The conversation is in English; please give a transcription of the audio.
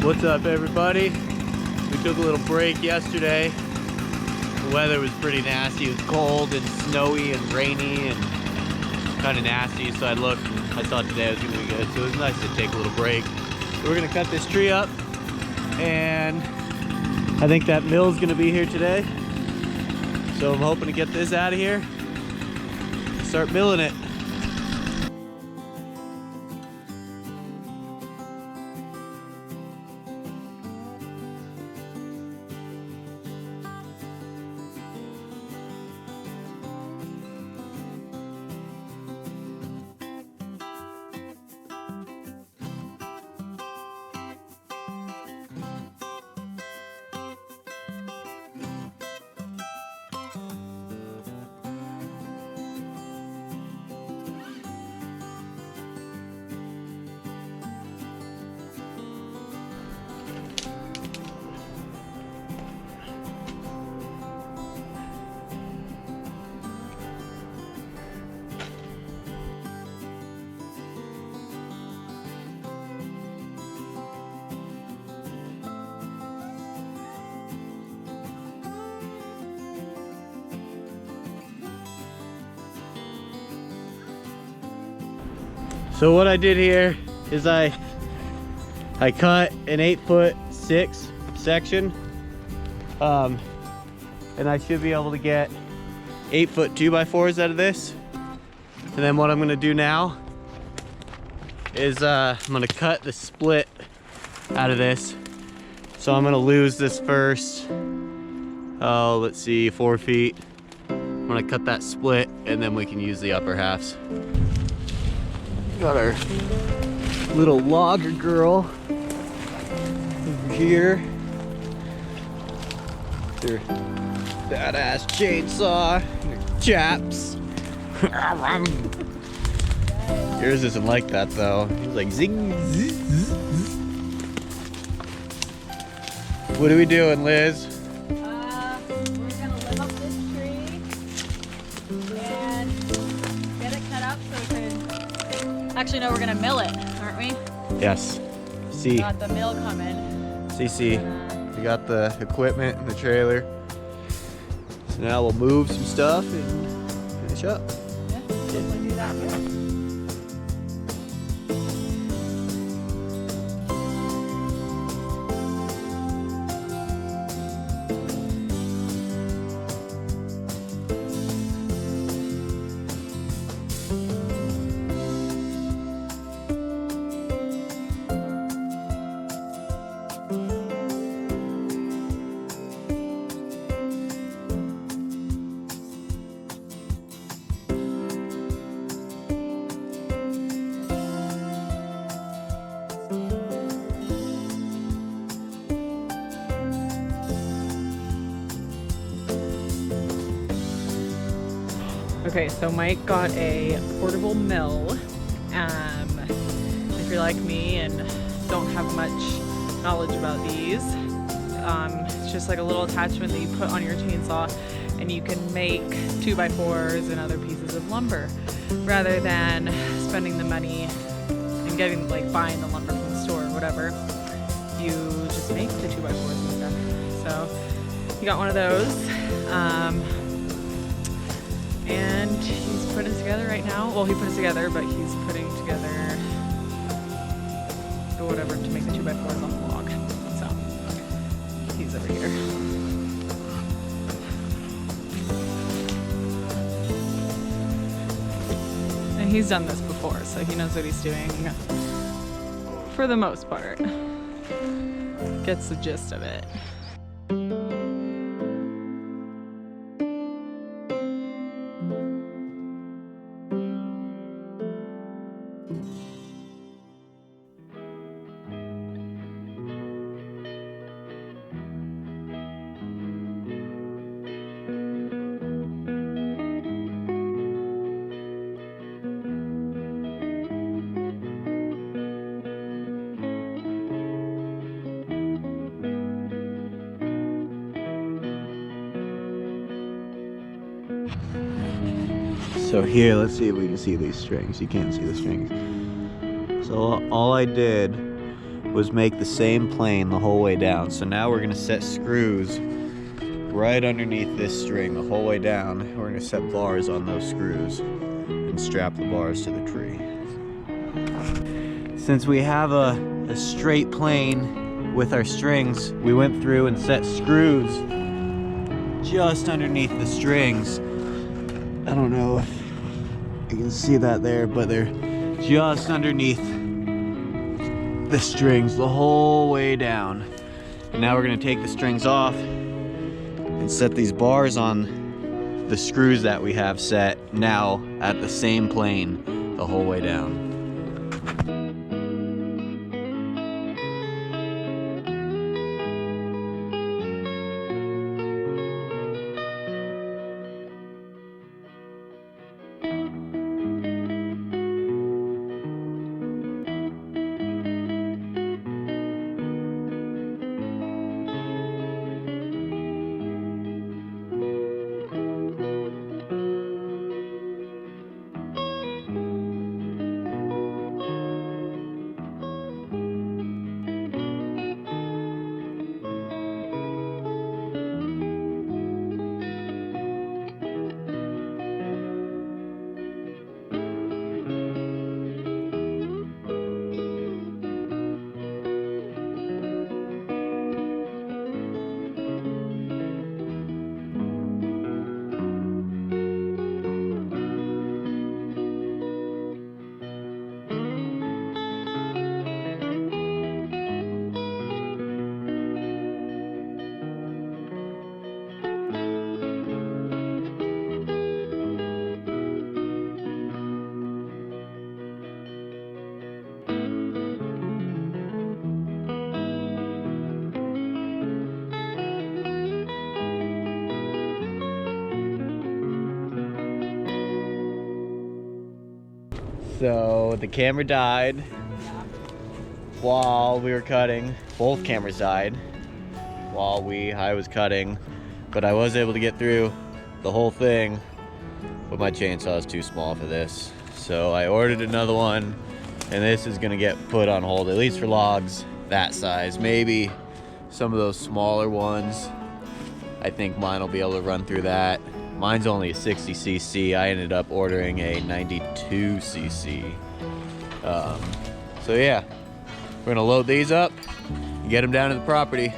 What's up, everybody? We took a little break yesterday. The weather was pretty nasty. It was cold and snowy and rainy and kind of nasty. So I looked and I thought today was gonna be good. So it was nice to take a little break. So we're gonna cut this tree up, and I think that mill's gonna be here today. So I'm hoping to get this out of here and start milling it. So what I did here is I cut an 8'6" section, and I should be able to get 8-foot 2x4s out of this. And then what I'm gonna do now is I'm gonna cut the split out of this. So I'm gonna lose this first, let's see, 4 feet. I'm gonna cut that split and then we can use the upper halves. Got our little logger girl over here. Their badass chainsaw, their chaps. Yours isn't like that though. He's like zing, zzz, zzz, zzz. What are we doing, Liz? We're gonna lift up this tree and get it cut up so we can. Actually, no, we're gonna mill it, aren't we? Yes. See. Got the mill coming. See. We got the equipment in the trailer. So now we'll move some stuff and finish up. Yeah, we'll do that here. Okay, so Mike got a portable mill. If you're like me and don't have much knowledge about these, it's just like a little attachment that you put on your chainsaw and you can make 2x4s and other pieces of lumber rather than spending the money and getting buying the lumber from the store or whatever. You just make the 2x4s and stuff. So he got one of those. And he's putting it together right now. Well, he put it together, but he's putting together or whatever to make the 2x4s on the log. So he's over here. And he's done this before, so he knows what he's doing for the most part. Gets the gist of it. So here, let's see if we can see these strings. You can't see the strings. So all I did was make the same plane the whole way down. So now we're gonna set screws right underneath this string the whole way down. We're gonna set bars on those screws and strap the bars to the tree. Since we have a straight plane with our strings, we went through and set screws just underneath the strings. I don't know if you can see that there, but they're just underneath the strings the whole way down. And now we're gonna take the strings off and set these bars on the screws that we have set now at the same plane the whole way down. So the camera died while we were cutting. Both cameras died while I was cutting, but I was able to get through the whole thing, but my chainsaw is too small for this. So I ordered another one, and this is gonna get put on hold, at least for logs that size. Maybe some of those smaller ones, I think mine will be able to run through that. Mine's only a 60cc. I ended up ordering a 92cc. So yeah, we're gonna load these up and get them down to the property.